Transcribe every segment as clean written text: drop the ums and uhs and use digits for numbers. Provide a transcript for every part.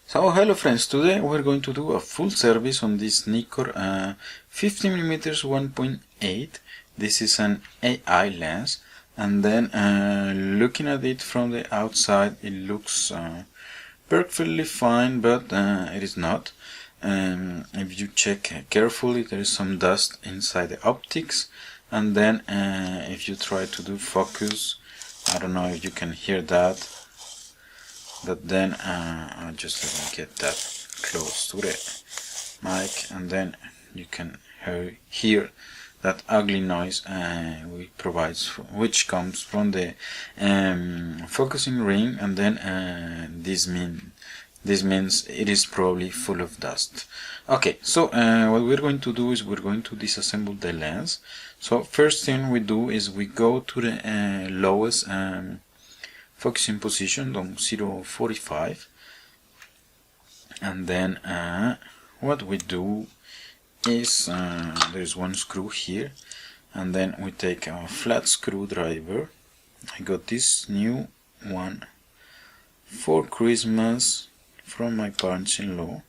So hello friends, today we're going to do a full service on this Nikkor 50mm 1.8. This is an AI lens, and then looking at it from the outside it looks perfectly fine, but it is not. If you check carefully, there is some dust inside the optics, and then if you try to do focus, I don't know if you can hear that, but then I'll just get that close to the mic, and then you can hear that ugly noise which comes from the focusing ring, and then this means it is probably full of dust. Okay, so what we're going to do is we're going to disassemble the lens. So first thing we do is we go to the lowest focusing position on 0.45, and then what we do is there's one screw here, and then we take a flat screwdriver. I got this new one for Christmas from my parents-in-law.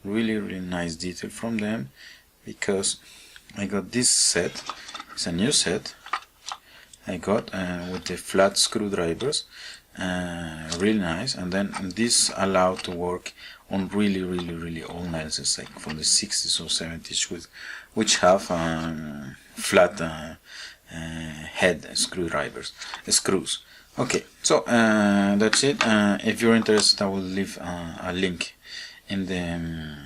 Really nice detail from them, because I got this set. It's a new set I got with the flat screwdrivers, really nice, and then this allowed to work on really old lenses, like from the 60s or 70s, which have flat head screws. Okay, so that's it. If you're interested, I will leave a link in the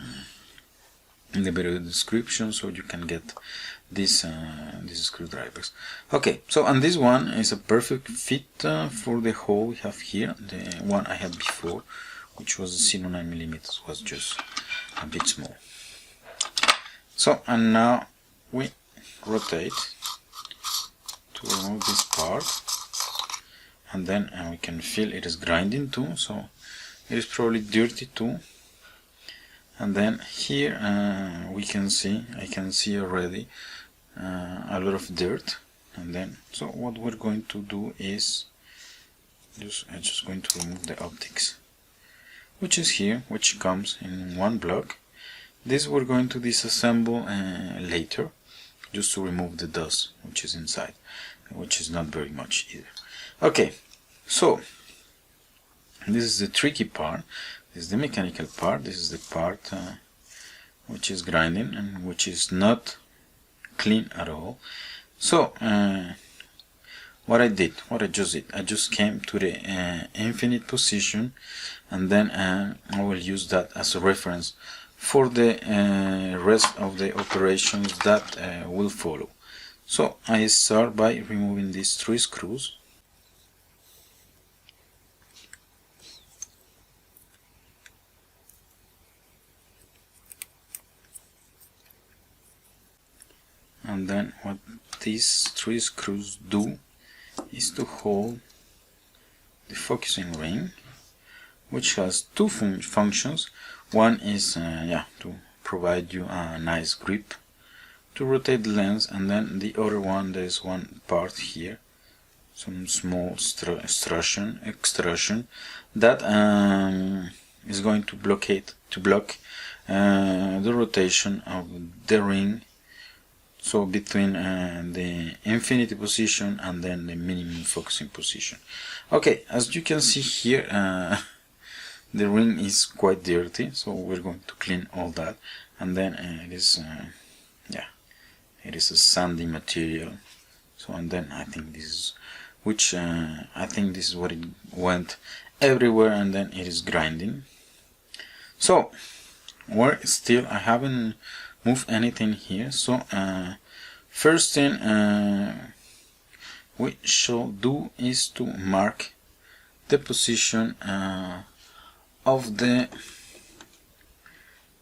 video description, so you can get these screwdrivers. Okay, so and this one is a perfect fit for the hole we have here. The one I had before, which was 0.9mm, was just a bit small. So, and now we rotate to remove this part, and then we can feel it is grinding too, so it is probably dirty too. And then here I can see already a lot of dirt. And then, so what we're going to do is I'm just going to remove the optics, which is here, which comes in one block. This we're going to disassemble later, just to remove the dust which is inside, which is not very much either. Okay, so this is the tricky part. This is the mechanical part. This is the part which is grinding and which is not clean at all. So what I just came to the infinite position, and then I will use that as a reference for the rest of the operations that will follow. So I start by removing these 3 screws. And then what these 3 screws do is to hold the focusing ring, which has 2 functions. One is to provide you a nice grip to rotate the lens, and then the other one, there is one part here, some small extrusion that is going to block the rotation of the ring. So between the infinity position and then the minimum focusing position. Okay, as you can see here, the ring is quite dirty, so we're going to clean all that. And then it is a sandy material. So, and then I think this is what it went everywhere, and then it is grinding. So I haven't move anything here. So first thing we shall do is to mark the position of the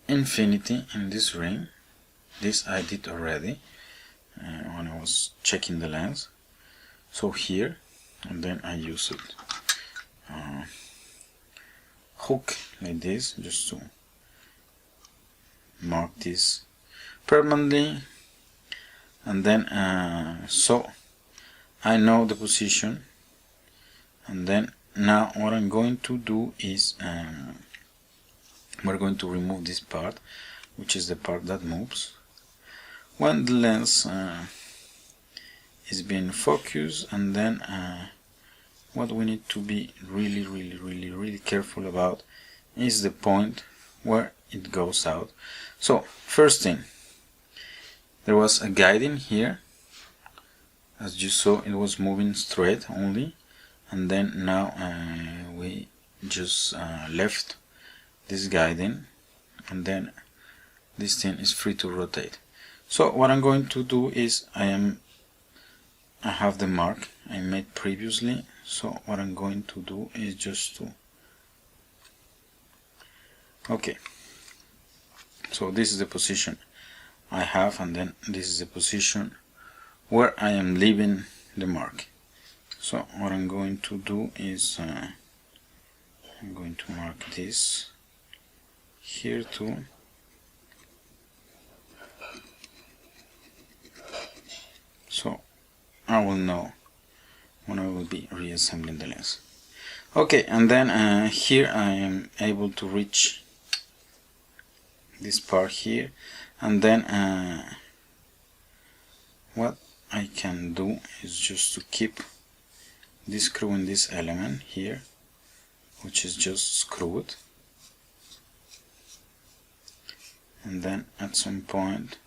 infinity in this ring. This I did already when I was checking the lens. So here, and then I use it hook like this, just to mark this permanently. And then so I know the position, and then now what I'm going to do is we're going to remove this part, which is the part that moves. When the lens is being focused, and then what we need to be really careful about is the point where it goes out. So first thing, there was a guiding here. As you saw, it was moving straight only, and then now we just left this guiding, and then this thing is free to rotate. So what I'm going to do is I have the mark I made previously. So what I'm going to do is just to so this is the position I have, and then this is the position where I am leaving the mark. So what I'm going to do is I'm going to mark this here too. So I will know when I will be reassembling the lens. Okay, and then here I am able to reach this part here, and then what I can do is just to keep this screw in this element here, which is just screwed, and then at some point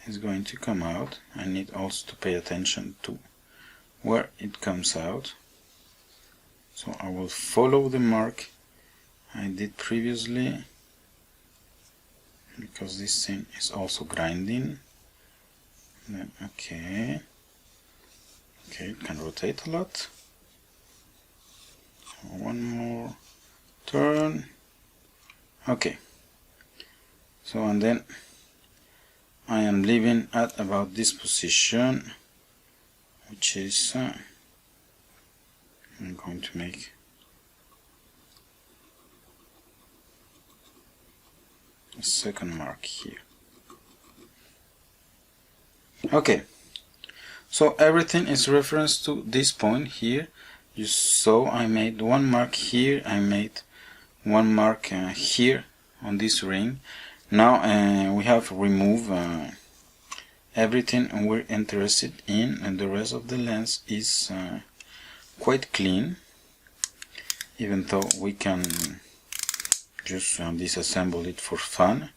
it's going to come out. I need also to pay attention to where it comes out. So I will follow the mark I did previously, because this thing is also grinding. Then okay, it can rotate a lot. One more turn. Okay, so and then I am leaving at about this position, which is I'm going to make a second mark here. Okay, so everything is reference to this point here. You saw I made one mark here, I made one mark here on this ring. Now we have removed everything we're interested in, and the rest of the lens is quite clean, even though we can just disassemble it for fun,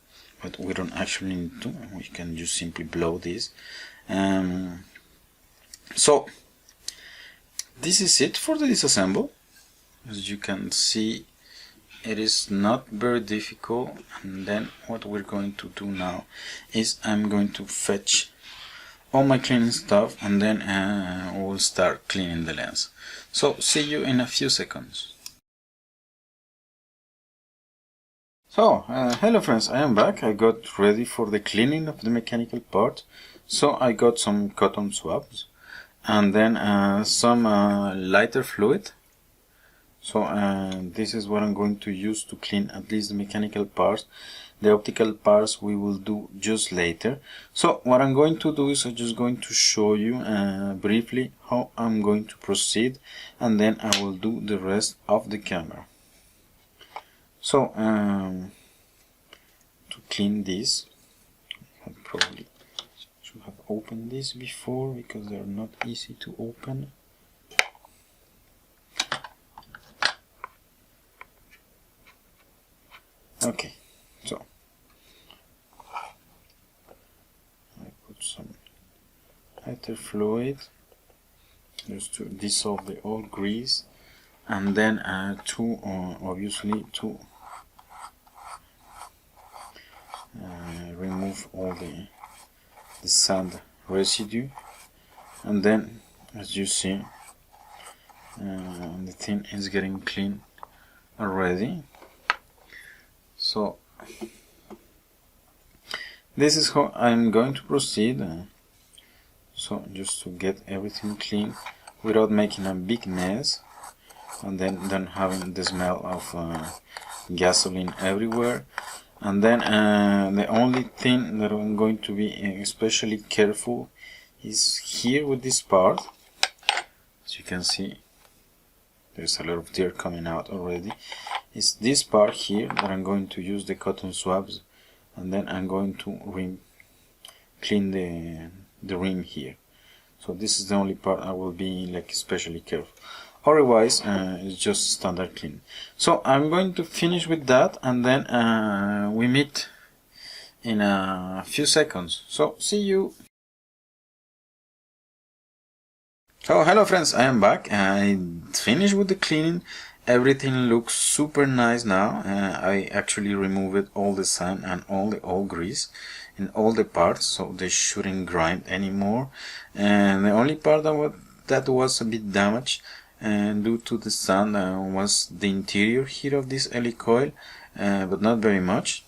but we don't actually need to. We can just simply blow this. So this is it for the disassemble. As you can see, it is not very difficult. And then what we're going to do now is I'm going to fetch all my cleaning stuff, and then we'll start cleaning the lens. So see you in a few seconds. So hello friends, I am back. I got ready for the cleaning of the mechanical part. So I got some cotton swabs, and then some lighter fluid. So this is what I'm going to use to clean at least the mechanical parts. The optical parts we will do just later. So what I'm going to do is I'm just going to show you briefly how I'm going to proceed, and then I will do the rest of the camera. So to clean this, I probably should have opened this before, because they're not easy to open. Okay, so I put some lighter fluid just to dissolve the old grease, and then obviously to remove all the sand residue. And then, as you see, the thing is getting clean already. So this is how I'm going to proceed. So just to get everything clean without making a big mess, and then having the smell of gasoline everywhere. And then the only thing that I'm going to be especially careful is here with this part. As you can see, there's a lot of dirt coming out already. is this part here that I'm going to use the cotton swabs, and then I'm going to clean the rim here. So this is the only part I will be like especially careful. Otherwise, it's just standard clean. So I'm going to finish with that, and then we meet in a few seconds. So see you. So hello friends, I am back. I finished with the cleaning. Everything looks super nice now. I actually removed all the sand and all the old grease in all the parts, so they shouldn't grind anymore. And the only part that was a bit damaged due to the sand was the interior here of this helicoil, but not very much.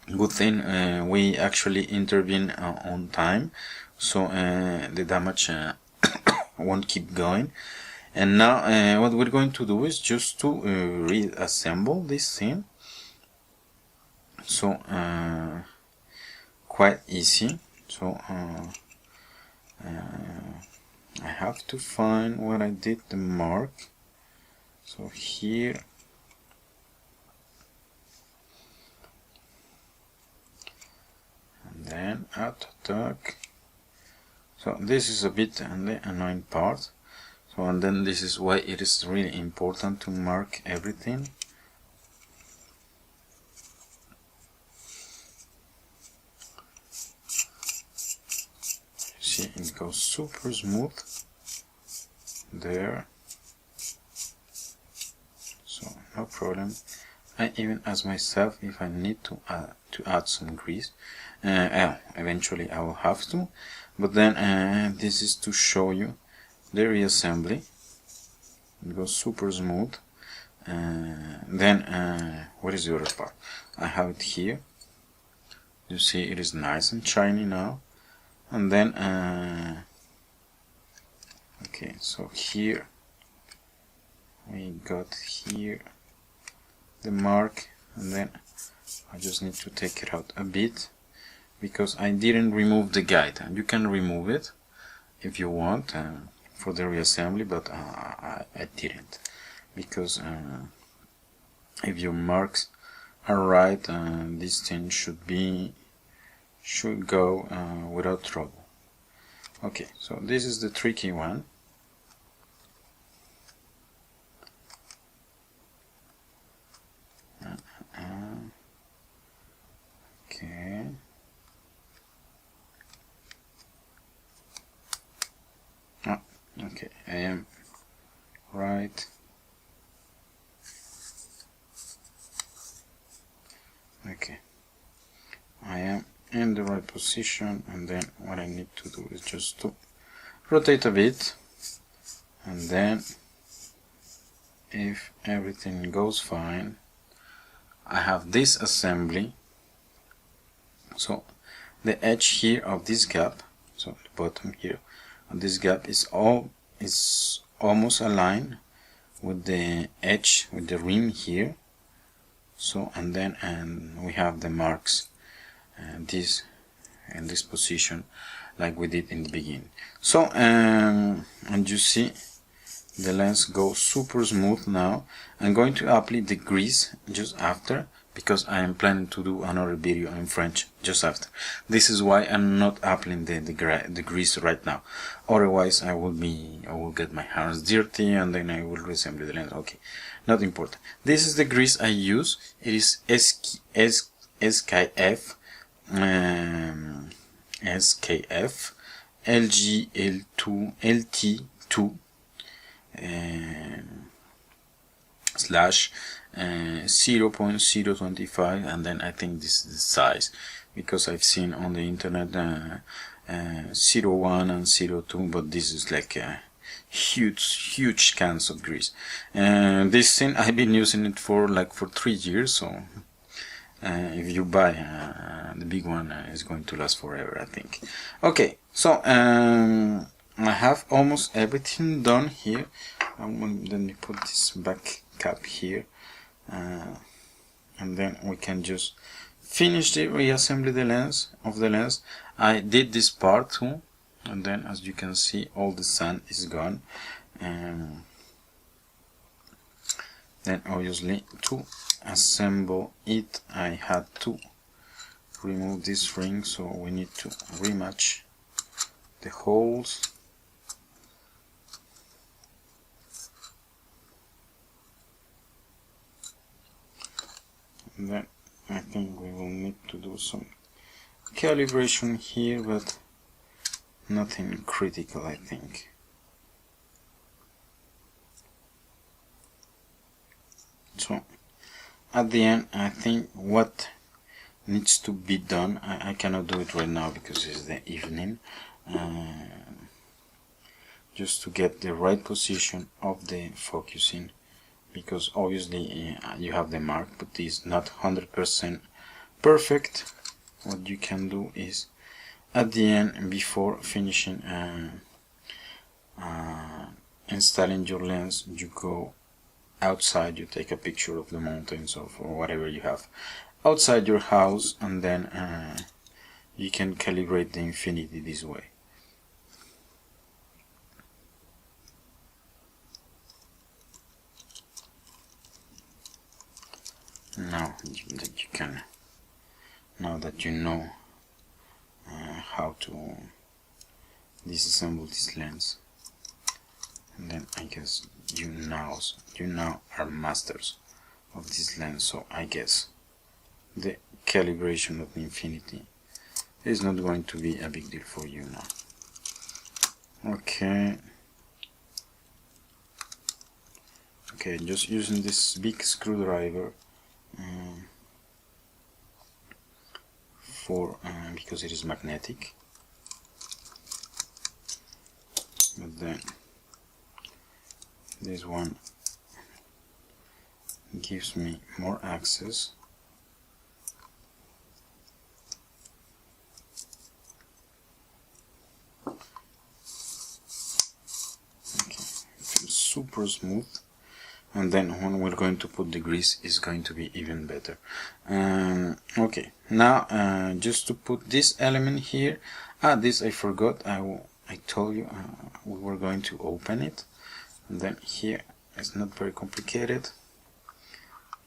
Good thing we actually intervened on time, so the damage won't keep going. And now what we're going to do is just to reassemble this thing. So quite easy. So I have to find where I did the mark. So here, and then attack. So this is a bit the annoying part. So, and then this is why it is really important to mark everything. See, it goes super smooth there, so no problem. I even ask myself if I need to add some grease. Eventually I will have to, but then this is to show you the reassembly. It goes super smooth. Then what is the other part? I have it here. You see it is nice and shiny now. And then okay, so here we got here the mark, and then I just need to take it out a bit because I didn't remove the guide. And you can remove it if you want for the reassembly, but I didn't, because if your marks are right, this thing should go without trouble. Okay, so this is the tricky one. Okay. Okay, I am right. Okay, I am in the right position, and then what I need to do is just to rotate a bit, and then if everything goes fine, I have this assembly. So the edge here of this gap, so the bottom here of this gap is almost aligned with the edge, with the rim here. So and then we have the marks this in this position like we did in the beginning. So and you see the lens goes super smooth now. I'm going to apply the grease just after, because I am planning to do another video in French just after. This is why I'm not applying the grease right now. Otherwise I will get my hands dirty and then I will reassemble the lens. Okay, not important. This is the grease I use. It is SKF LT2 slash 0.025, and then I think this is the size, because I've seen on the internet 0.1 and 0.2, but this is like huge cans of grease. This thing I've been using it for 3 years, so if you buy the big one, it's going to last forever, I think. Okay, so I have almost everything done here. Let me put this back cap here, and then we can just finish the reassembly of the lens. I did this part too, and then as you can see all the sand is gone. Then obviously to assemble it I had to remove this ring, so we need to rematch the holes. And then I think we will need to do some calibration here, but nothing critical, I think. So at the end, I think what needs to be done, I cannot do it right now because it's the evening, just to get the right position of the focusing, because obviously you have the mark, but it's not 100% perfect. What you can do is at the end, before finishing installing your lens, you go outside, you take a picture of the mountains or whatever you have outside your house, and then you can calibrate the infinity this way. Now that you know how to disassemble this lens, and then I guess you now are masters of this lens, so I guess the calibration of the infinity is not going to be a big deal for you now. Okay, just using this big screwdriver because it is magnetic, but then this one gives me more access. Okay, it feels super smooth, and then when we're going to put the grease, it's going to be even better. Okay, now just to put this element here, this I forgot, I told you we were going to open it, and then here it's not very complicated.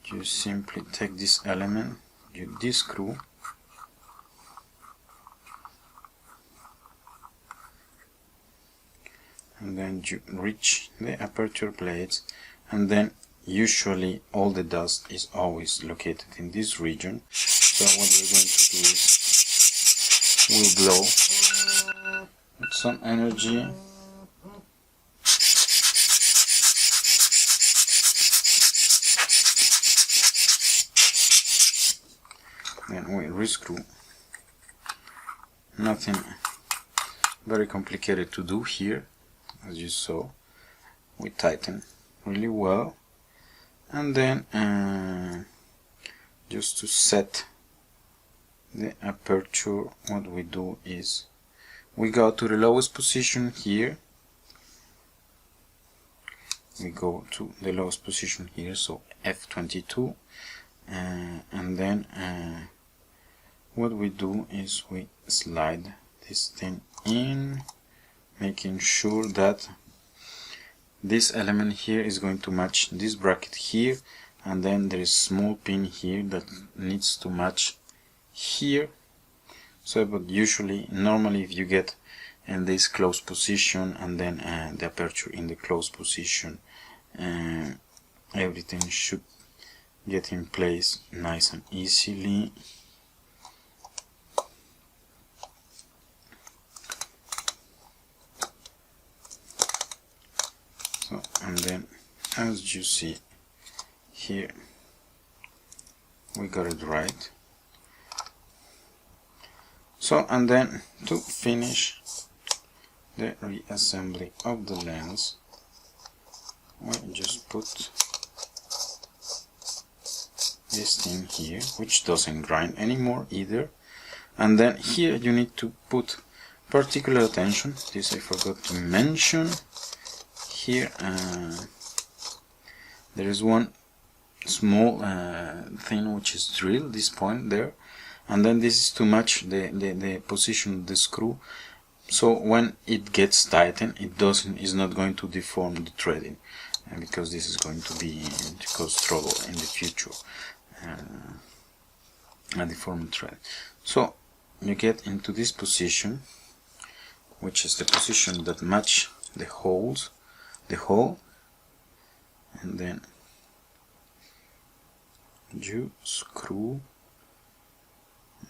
You simply take this element, you descrew, and then you reach the aperture plates, and then usually all the dust is always located in this region. So what we're going to do is we'll blow with some energy, then we rescrew. Nothing very complicated to do here, as you saw. We tighten really well, and then just to set the aperture, what we do is we go to the lowest position here, so F22, and then what we do is we slide this thing in, making sure that this element here is going to match this bracket here, and then there is a small pin here that needs to match here. So, but normally if you get in this close position, and then the aperture in the close position, everything should get in place nice and easily. So, and then as you see here, we got it right. So, and then to finish the reassembly of the lens, we just put this thing here, which doesn't grind anymore either, and then here you need to put particular attention. This I forgot to mention. Here there is one small thing which is drilled, this point there, and then this is to match the position of the screw, so when it gets tightened, is not going to deform the threading. because this is going to cause trouble in the future, a deformed thread. So you get into this position, which is the position that match the hole, and then you screw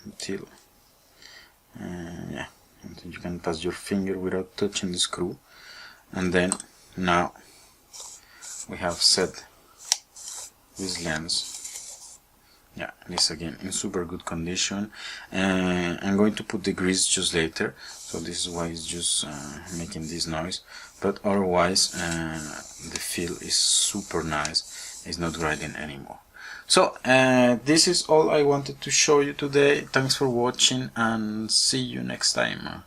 until until you can pass your finger without touching the screw, and then now we have set this lens. This again in super good condition. I'm going to put the grease just later, so this is why it's just making this noise, but otherwise the feel is super nice, it's not grinding anymore. So this is all I wanted to show you today. Thanks for watching and see you next time.